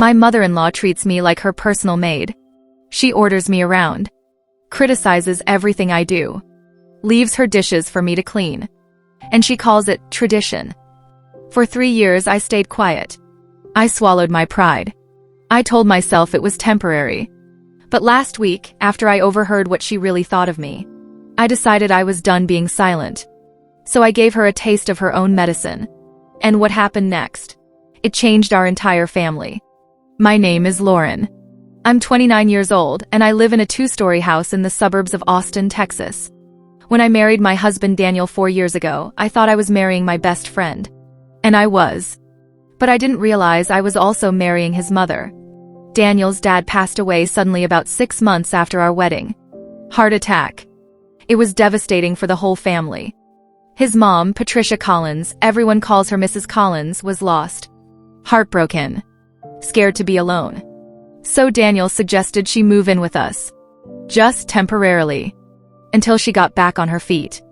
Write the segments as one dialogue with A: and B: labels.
A: My mother-in-law treats me like her personal maid. She orders me around, criticizes everything I do, leaves her dishes for me to clean, and she calls it tradition. For 3 years I stayed quiet. I swallowed my pride. I told myself it was temporary. But last week, after I overheard what she really thought of me, I decided I was done being silent. So I gave her a taste of her own medicine. And what happened next? It changed our entire family. My name is Lauren. I'm 29 years old, and I live in a 2-story house in the suburbs of Austin, Texas. When I married my husband Daniel 4 years ago, I thought I was marrying my best friend. And I was. But I didn't realize I was also marrying his mother. Daniel's dad passed away suddenly about 6 months after our wedding. Heart attack. It was devastating for the whole family. His mom, Patricia Collins, everyone calls her Mrs. Collins, was lost. Heartbroken. Scared to be alone. So Daniel suggested she move in with us. Just temporarily. Until she got back on her feet.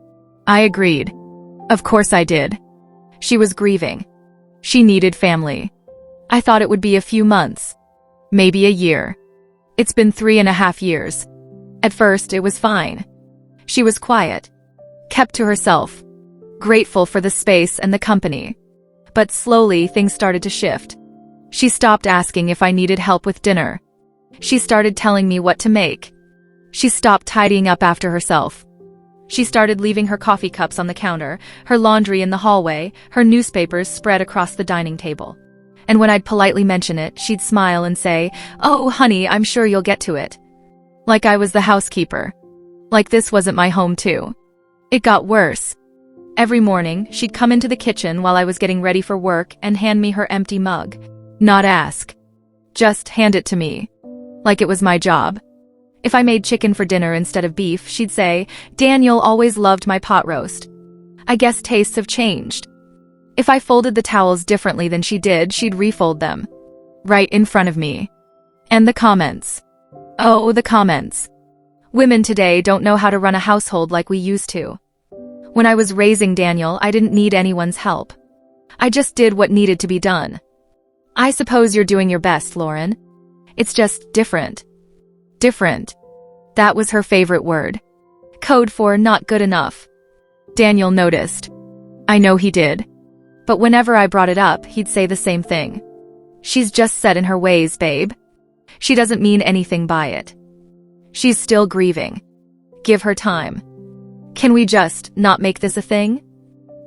A: I agreed. Of course I did. She was grieving. She needed family. I thought it would be a few months. Maybe a year. It's been 3.5 years. At first, it was fine. She was quiet. Kept to herself. Grateful for the space and the company. But slowly, things started to shift. She stopped asking if I needed help with dinner. She started telling me what to make. She stopped tidying up after herself. She started leaving her coffee cups on the counter, her laundry in the hallway, her newspapers spread across the dining table. And when I'd politely mention it, she'd smile and say, "Oh, honey, I'm sure you'll get to it." Like I was the housekeeper. Like this wasn't my home too. It got worse. Every morning, she'd come into the kitchen while I was getting ready for work and hand me her empty mug. Not ask. Just hand it to me. Like it was my job. If I made chicken for dinner instead of beef, she'd say, "Daniel always loved my pot roast." I guess tastes have changed. If I folded the towels differently than she did, she'd refold them. Right in front of me. And the comments. Oh, the comments. Women today don't know how to run a household like we used to. When I was raising Daniel, I didn't need anyone's help. I just did what needed to be done. I suppose you're doing your best, Lauren. It's just different. Different. That was her favorite word. Code for not good enough. Daniel noticed. I know he did. But whenever I brought it up, he'd say the same thing. She's just set in her ways, babe. She doesn't mean anything by it. She's still grieving. Give her time. Can we just not make this a thing?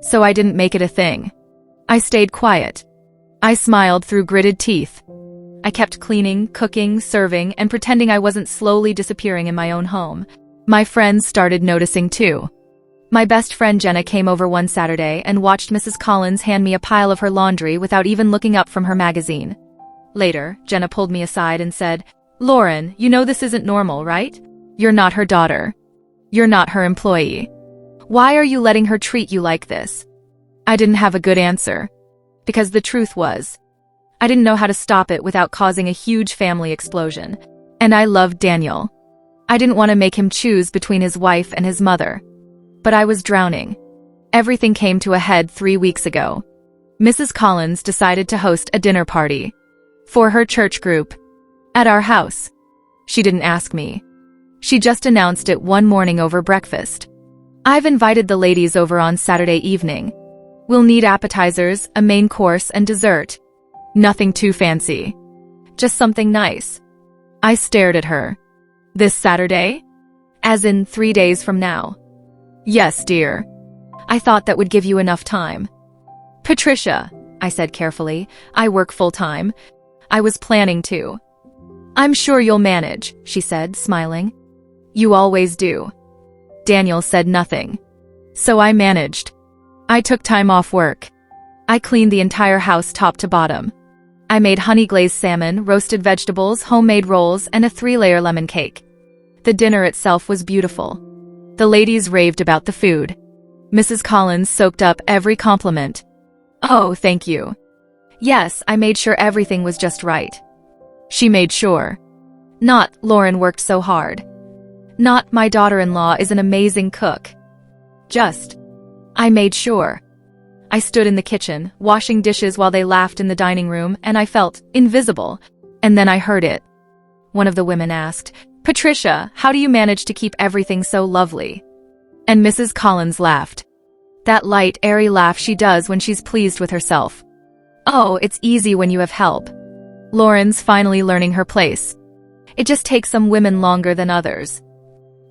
A: So I didn't make it a thing. I stayed quiet. I smiled through gritted teeth. I kept cleaning, cooking, serving, and pretending I wasn't slowly disappearing in my own home. My friends started noticing too. My best friend Jenna came over one Saturday and watched Mrs. Collins hand me a pile of her laundry without even looking up from her magazine. Later, Jenna pulled me aside and said, "Lauren, you know this isn't normal, right? You're not her daughter. You're not her employee. Why are you letting her treat you like this?" I didn't have a good answer. Because the truth was, I didn't know how to stop it without causing a huge family explosion. And I loved Daniel. I didn't want to make him choose between his wife and his mother. But I was drowning. Everything came to a head 3 weeks ago. Mrs. Collins decided to host a dinner party. For her church group. At our house. She didn't ask me. She just announced it one morning over breakfast. "I've invited the ladies over on Saturday evening. We'll need appetizers, a main course, and dessert. Nothing too fancy. Just something nice." I stared at her. "This Saturday? As in 3 days from now?" "Yes, dear. I thought that would give you enough time." "Patricia," I said carefully, "I work full-time. I was planning to." "I'm sure you'll manage," she said, smiling. "You always do." Daniel said nothing. So I managed. I took time off work. I cleaned the entire house top to bottom. I made honey-glazed salmon, roasted vegetables, homemade rolls, and a 3-layer lemon cake. The dinner itself was beautiful. The ladies raved about the food. Mrs. Collins soaked up every compliment. "Oh, thank you." Yes, I made sure everything was just right. She made sure. Not, "Lauren worked so hard." Not, "My daughter-in-law is an amazing cook." Just, I made sure. I stood in the kitchen, washing dishes while they laughed in the dining room, and I felt invisible. And then I heard it. One of the women asked, "Patricia, how do you manage to keep everything so lovely?" And Mrs. Collins laughed. That light, airy laugh she does when she's pleased with herself. "Oh, it's easy when you have help. Lauren's finally learning her place. It just takes some women longer than others."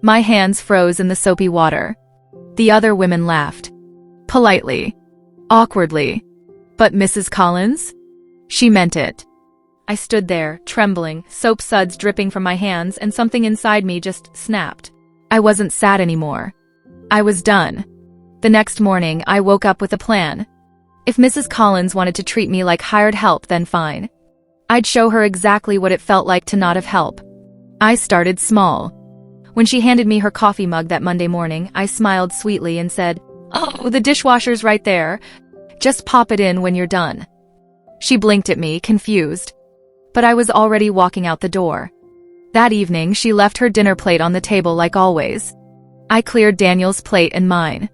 A: My hands froze in the soapy water. The other women laughed. Politely. Awkwardly. But Mrs. Collins? She meant it. I stood there, trembling, soap suds dripping from my hands, and something inside me just snapped. I wasn't sad anymore. I was done. The next morning, I woke up with a plan. If Mrs. Collins wanted to treat me like hired help, then fine. I'd show her exactly what it felt like to not have help. I started small. When she handed me her coffee mug that Monday morning, I smiled sweetly and said, "Oh, the dishwasher's right there. Just pop it in when you're done." She blinked at me, confused. But I was already walking out the door. That evening, she left her dinner plate on the table like always. I cleared Daniel's plate and mine,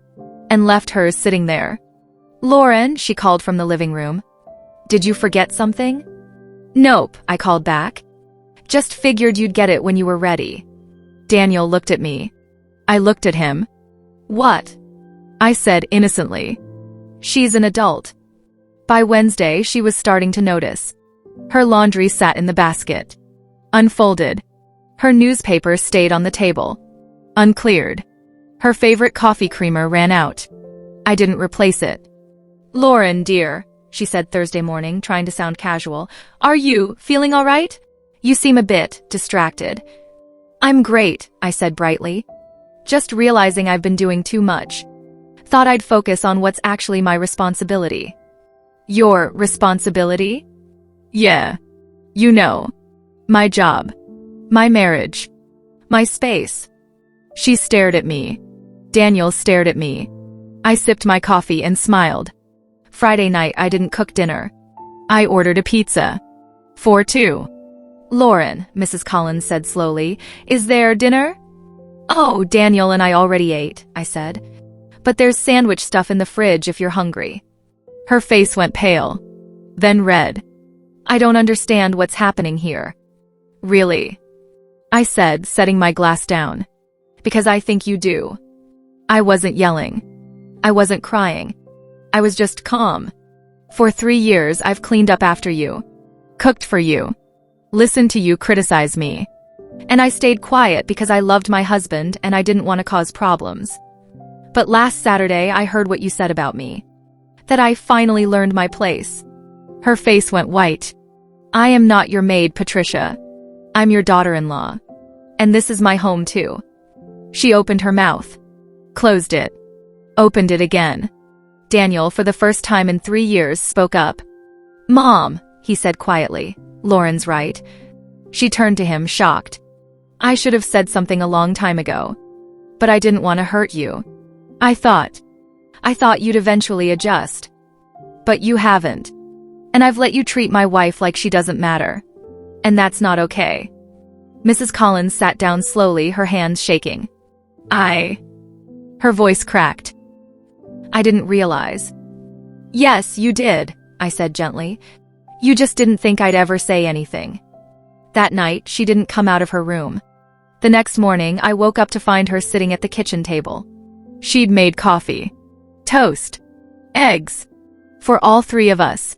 A: and left hers sitting there. "Lauren," she called from the living room. "Did you forget something?" "Nope," I called back. "Just figured you'd get it when you were ready." Daniel looked at me. I looked at him. "What?" I said innocently. "She's an adult." By Wednesday, she was starting to notice. Her laundry sat in the basket. Unfolded. Her newspaper stayed on the table. Uncleared. Her favorite coffee creamer ran out. I didn't replace it. "Lauren, dear," she said Thursday morning, trying to sound casual, "are you feeling all right? You seem a bit distracted." "I'm great," I said brightly. "Just realizing I've been doing too much. Thought I'd focus on what's actually my responsibility." "Your responsibility?" "Yeah. You know. My job. My marriage. My space." She stared at me. Daniel stared at me. I sipped my coffee and smiled. Friday night, I didn't cook dinner. I ordered a pizza. For two. "Lauren," Mrs. Collins said slowly, "is there dinner?" "Oh, Daniel and I already ate," I said. "But there's sandwich stuff in the fridge if you're hungry." Her face went pale. Then red. "I don't understand what's happening here." "Really?" I said, setting my glass down. "Because I think you do." I wasn't yelling. I wasn't crying. I was just calm. "For 3 years, I've cleaned up after you. Cooked for you. Listened to you criticize me. And I stayed quiet because I loved my husband and I didn't want to cause problems. But last Saturday, I heard what you said about me. That I finally learned my place." Her face went white. "I am not your maid, Patricia. I'm your daughter-in-law. And this is my home, too." She opened her mouth. Closed it. Opened it again. Daniel, for the first time in 3 years, spoke up. "Mom," he said quietly, "Lauren's right." She turned to him, shocked. "I should have said something a long time ago. But I didn't want to hurt you. I thought you'd eventually adjust. But you haven't. And I've let you treat my wife like she doesn't matter. And that's not okay." Mrs. Collins sat down slowly, her hands shaking. Her voice cracked. "I didn't realize." "Yes, you did," I said gently. "You just didn't think I'd ever say anything." That night, she didn't come out of her room. The next morning, I woke up to find her sitting at the kitchen table. She'd made coffee. Toast. Eggs. For all 3 of us.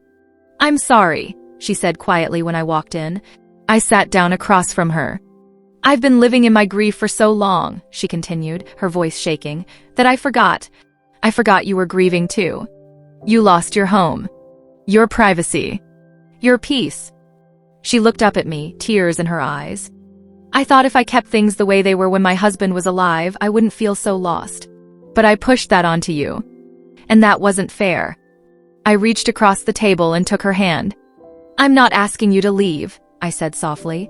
A: "I'm sorry," she said quietly when I walked in. I sat down across from her. "I've been living in my grief for so long," she continued, her voice shaking, "that I forgot you were grieving too. You lost your home. Your privacy. Your peace." She looked up at me, tears in her eyes. "I thought if I kept things the way they were when my husband was alive, I wouldn't feel so lost. But I pushed that onto you. And that wasn't fair." I reached across the table and took her hand. "I'm not asking you to leave," I said softly.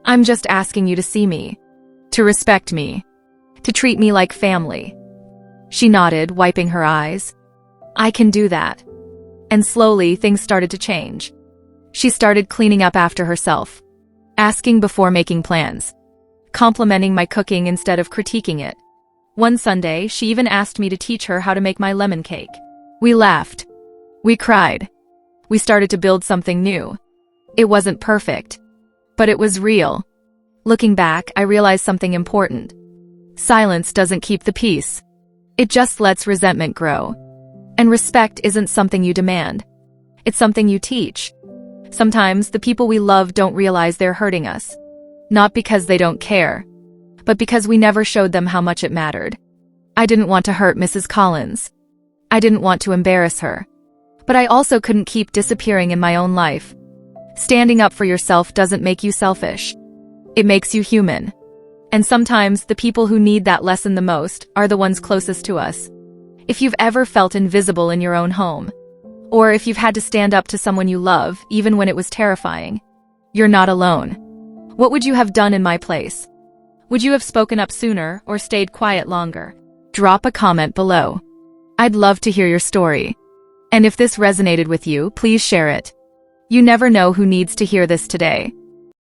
A: "I'm just asking you to see me. To respect me. To treat me like family." She nodded, wiping her eyes. "I can do that." And slowly, things started to change. She started cleaning up after herself. Asking before making plans. Complimenting my cooking instead of critiquing it. One Sunday, she even asked me to teach her how to make my lemon cake. We laughed. We cried. We started to build something new. It wasn't perfect, but it was real. Looking back, I realized something important. Silence doesn't keep the peace. It just lets resentment grow. And respect isn't something you demand. It's something you teach. Sometimes the people we love don't realize they're hurting us. Not because they don't care, but because we never showed them how much it mattered. I didn't want to hurt Mrs. Collins. I didn't want to embarrass her. But I also couldn't keep disappearing in my own life. Standing up for yourself doesn't make you selfish. It makes you human. And sometimes the people who need that lesson the most are the ones closest to us. If you've ever felt invisible in your own home, or if you've had to stand up to someone you love, even when it was terrifying, you're not alone. What would you have done in my place? Would you have spoken up sooner or stayed quiet longer? Drop a comment below. I'd love to hear your story. And if this resonated with you, please share it. You never know who needs to hear this today.